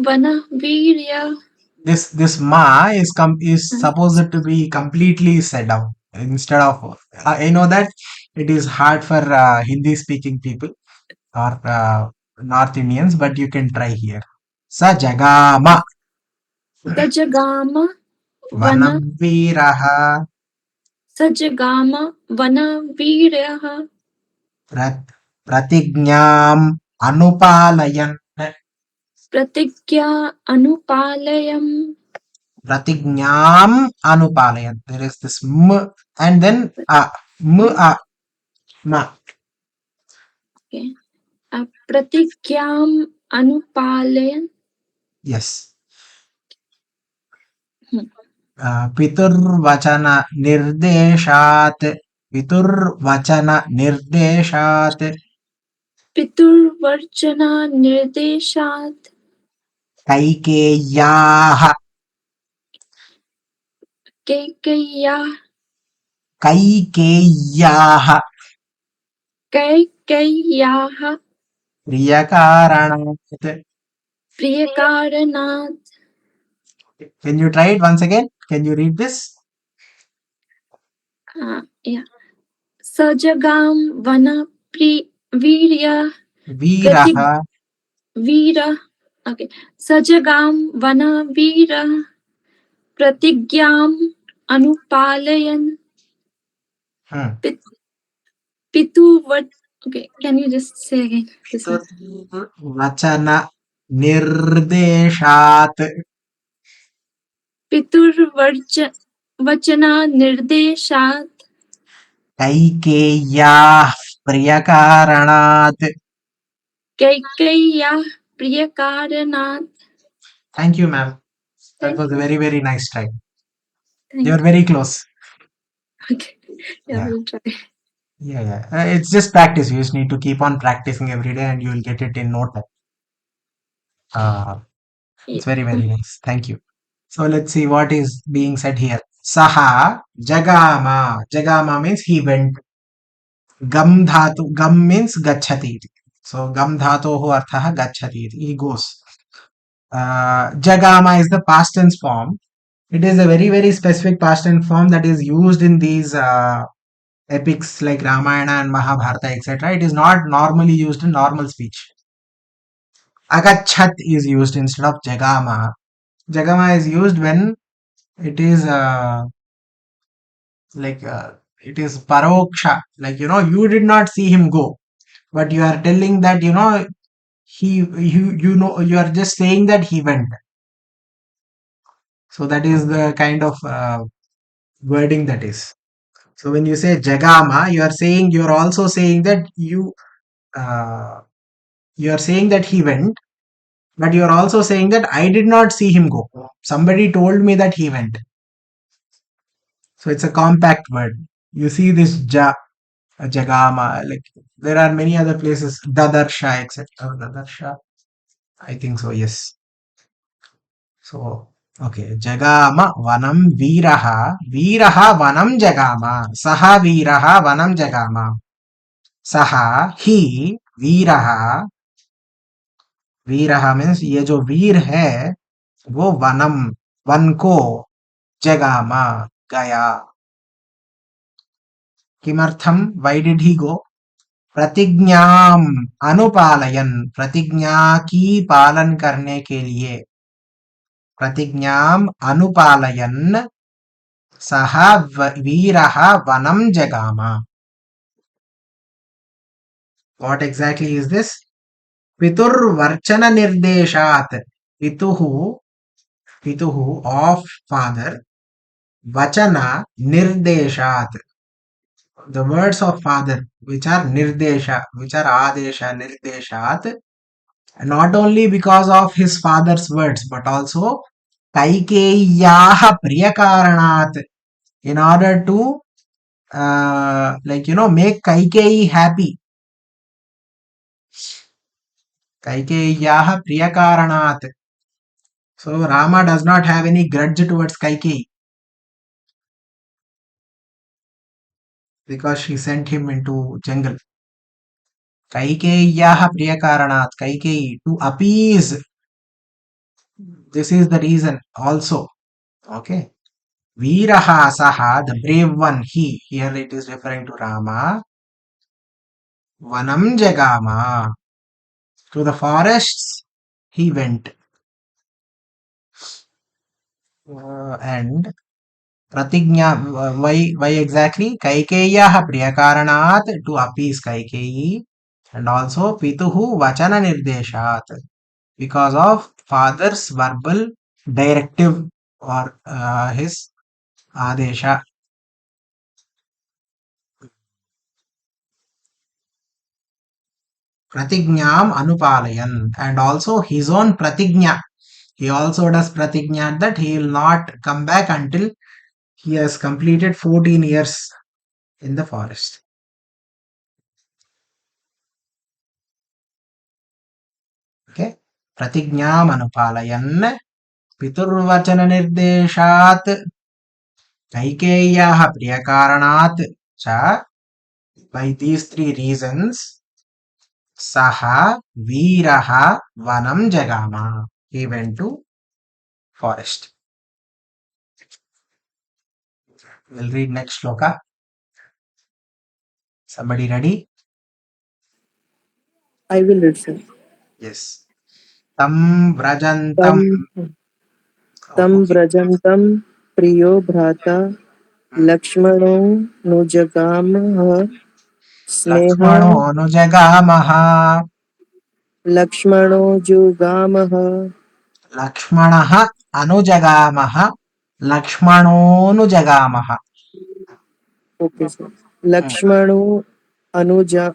vanah veerya. This ma is supposed to be completely said down instead of. I know that it is hard for Hindi speaking people or North Indians, but you can try here. Sajagama Sajagama Vanam Veeraha. Sajagama vanah veeraha. Pratignyam Anupalayan. Pratigya anupalayam. Pratignyam Anupalayan. There is this m and then ma. Okay. Pratigyam anupalayan. Yes. Piturvachana Nirdeshat. Piturvachana Nirdeshat. Piturvarchana nirdeshat. Kaikeyaha. Keikaya. Kaikeyaha. कैकेय्याः प्रियकारणात्. प्रियकारणात् Can you try it once again? Can you read this? yeah. सजगां वीर्य Veeraha. वीर okay. सजगां वीर प्रतिज्ञाम् अनुपालयन् पितुवत्. Okay, can you just say again this one? Vachana nirdeshat. वचना निर्देशात् कैकेय्याः प्रियकारणात्. कैकेय्याः प्रियकारणात्. Thank you, ma'am. That was a very, very nice try. You are very close. Okay. Yeah, we'll try. Yeah. It's just practice. You just need to keep on practicing every day and you will get it in no time. It's very, very nice. Thank you. So let's see what is being said here. Saha jagama. Jagama means he went. Gam dhatu. Gam means gachati. So gam dhatoho arthaha gachati. He goes. Jagama is the past tense form. It is a very, very specific past tense form that is used in these epics like Ramayana and Mahabharata, etc. It is not normally used in normal speech. Agachat is used instead of jagama. Jagama is used when it is it is paroksha, like you did not see him go, but you are telling that you are just saying that he went. So that is the kind of wording that is. So when you say jagama, you are also saying that you are saying that he went, but you are also saying that I did not see him go. Somebody told me that he went. So it's a compact word. You see this jagama, like there are many other places, dadarsha, etc. Dadarsha, I think so, yes. So, okay, jagama vanam veeraha, veeraha vanam jagama, saha veeraha vanam jagama, saha he veeraha, veeraha means ये जो वीर है वो वन को जगामा गया. किमर्थम? Why did he go? प्रतिज्ञाम अनुपालयन, प्रतिज्ञा की पालन करने के लिए. प्रतिज्ञाम अनुपालयन सह वीरः वनम जगामा. What exactly is this? पितुर्वर्चन निर्देशात्. पितुः of father, vachana nirdeshat, the words of father which are nirdesha, which are adesha, nirdeshat, not only because of his father's words but also kaikeyaha priyakaranat, in order to make Kaikeyi happy. Kaikeyaha priyakaranat. So Rama does not have any grudge towards Kaikeyi because she sent him into jungle. Kaikeyaha priyakaranat, Kaikeyi, to appease. This is the reason also. Okay. Veeraha saha, the brave one, he. Here it is referring to Rama. Vanam jagama. To the forests he went. And pratignya, why exactly? Kaikeyaha priyakaranat, to appease Kaikeyi. And also pituhu vachana nirdeshat, because of father's verbal directive or his adesha. Pratignyam anupalayan, and also his own pratignya. He also does pratignya that he will not come back until he has completed 14 years in the forest. Okay. Pratignyam anupalayan piturvachana nirdeshat Kaikeyaha priyakaranat cha By these three reasons, Saha Veeraha Vanam Jagama. He went to forest. We'll read next shloka. Somebody ready? I will read, sir. Yes. Tam Vrajantam. तं Okay. व्रजन्तं प्रियो भ्राता लक्ष्मणो नुजगामः स्नेहा Lakshmano Anujagamaha. लक्ष्मणो जुगामः Lakshmanaha Anujagamaha. Lakshmanonujagamaha. Okay sir लक्ष्मणो अनुजा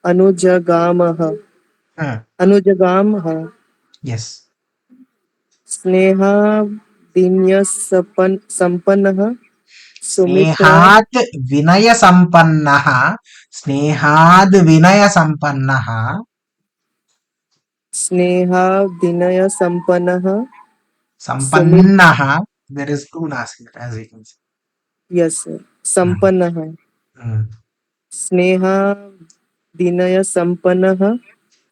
अनुजगामः अनुजगामः Yes. स्नेहादिन्यसम्पन्नः सुमित्रा स्नेहात् विनयसम्पन्नः स्नेहाद् विनयसम्पन्नः स्नेहाविनयसम्पन्नः सुमित सम्पन्नः there is two nas here as you can see. यस सम्पन्नः Hmm. स्नेहाविनयसम्पन्नः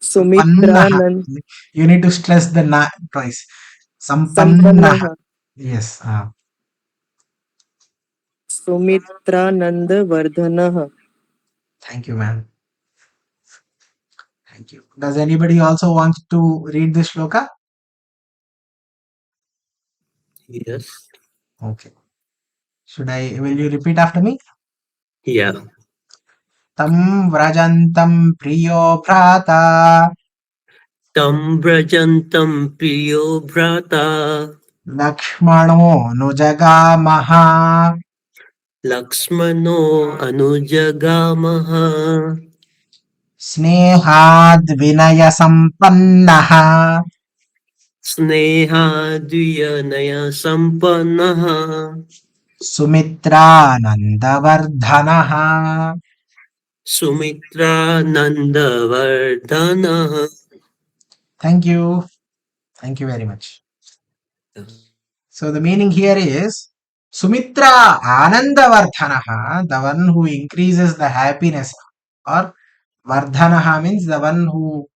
Sampannaha. सुमित्रानन् You need to stress the na twice. सम्पन्नः Sampannaha. Yes. सुमित्रानन्दवर्धनः Thank you, man. Thank you. Does anybody also want to read this shloka? Yes. Okay. Will you repeat after me? Yeah. Tam vrajantam priyo bhrata Tam Brajantam Priyo Bhrata Lakshmano nujagamaha Lakshmano Anujagamaha स्नेहाद् विनयसम्पन्नः Snehaduyanaya Sampanaha सुमित्रानन्दवर्धनः. Sumitra Nandavardhana. Thank you. Thank you very much. So the meaning here is Sumitra Anandavardhanaha, the one who increases the happiness, or Vardhanaha means the one who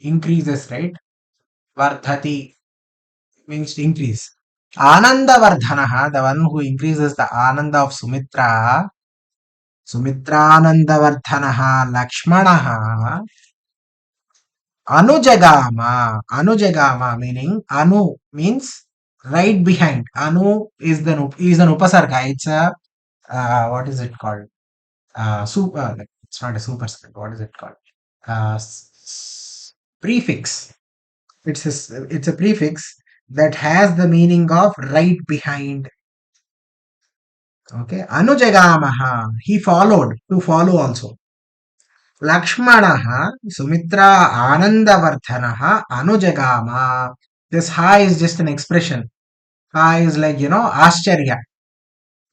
increases, right? Vardhati means to increase. Anandavardhanaha, the one who increases the Ananda of Sumitra. Sumitranandavardhanaha Lakshmanaha Anujagama meaning Anu means right behind. Anu is an upasarga. It's a what is it called? Super. It's not a superscript. What is it called? Prefix. It's a prefix that has the meaning of right behind. Okay. Anujagamaha. He followed. To follow also. Lakshmanaha Sumitra Anandavardhanaha Anujagama. This ha is just an expression. Ha is like, Ascharya.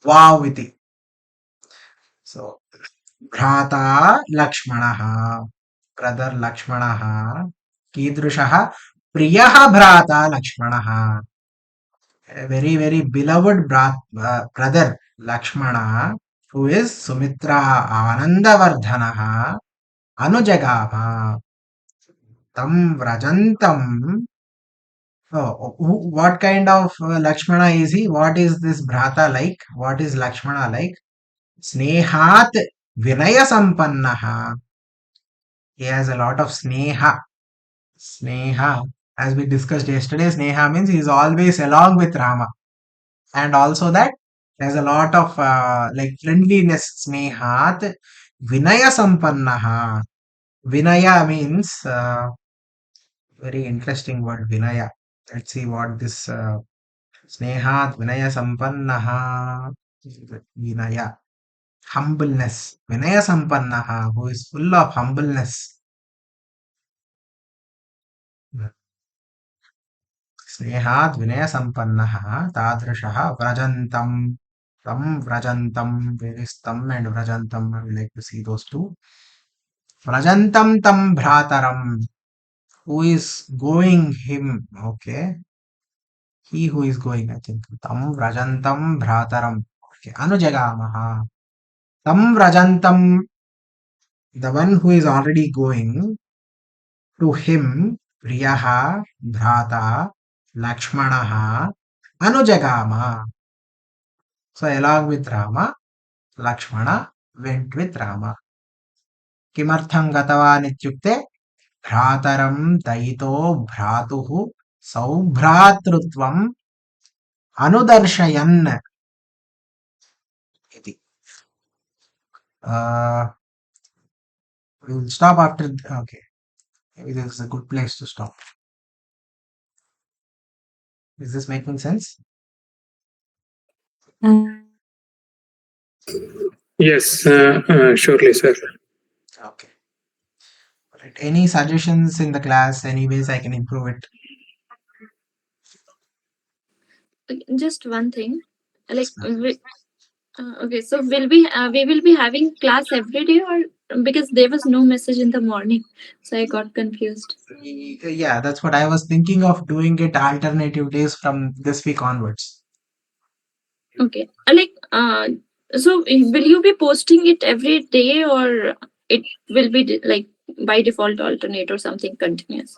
Wow iti. So, Bhrata Lakshmanaha. Brother Lakshmanaha. Kidrushaha Priyaha Bhrata Lakshmanaha. A very, very beloved brother Lakshmana, who is Sumitra Anandavardhanaha Anujagama. Tam Vrajantam. What kind of Lakshmana is he? What is this Bhrata like? What is Lakshmana like? Snehat Vinaya Sampannaha. He has a lot of Sneha. Sneha. As we discussed yesterday, Sneha means he is always along with Rama. And also that there's a lot of friendliness. Snehat Vinaya Sampannaha. Vinaya means very interesting word, Vinaya. Let's see what this Snehat Vinaya Sampannaha. Vinaya. Humbleness. Vinaya Sampannaha, who is full of humbleness. Snehat Vinaya Sampannaha Tadrishaha Vrajantam. Tam Vrajantam. Where is Tam and Vrajantam? I would like to see those two. Vrajantam Tam Bhrataram. Who is going him? Okay. He who is going, I think. Tam Vrajantam Bhrataram. Okay. Anujagamaha. Tam Vrajantam The one who is already going, to him Priyaha, Bhrata, Lakshmanaha, Anujagama. So along with Rama, Lakshmana went with Rama. Kimartham gatavan ityukte भ्रातरं दयितो भ्रातुः सौभ्रातृत्वम् अनुदर्शयन् इति. We will stop after. Okay, maybe this is a good place to stop. Is this making sense? Yes, surely, sir. Okay. Right. Any suggestions in the class? Any ways I can improve it? Just one thing. Like, okay, so we will be having class every day, or because there was no message in the morning, so I got confused. Yeah, that's what I was thinking of, doing it alternative days from this week onwards. Okay, so will you be posting it every day, or it will be like by default alternate or something continuous?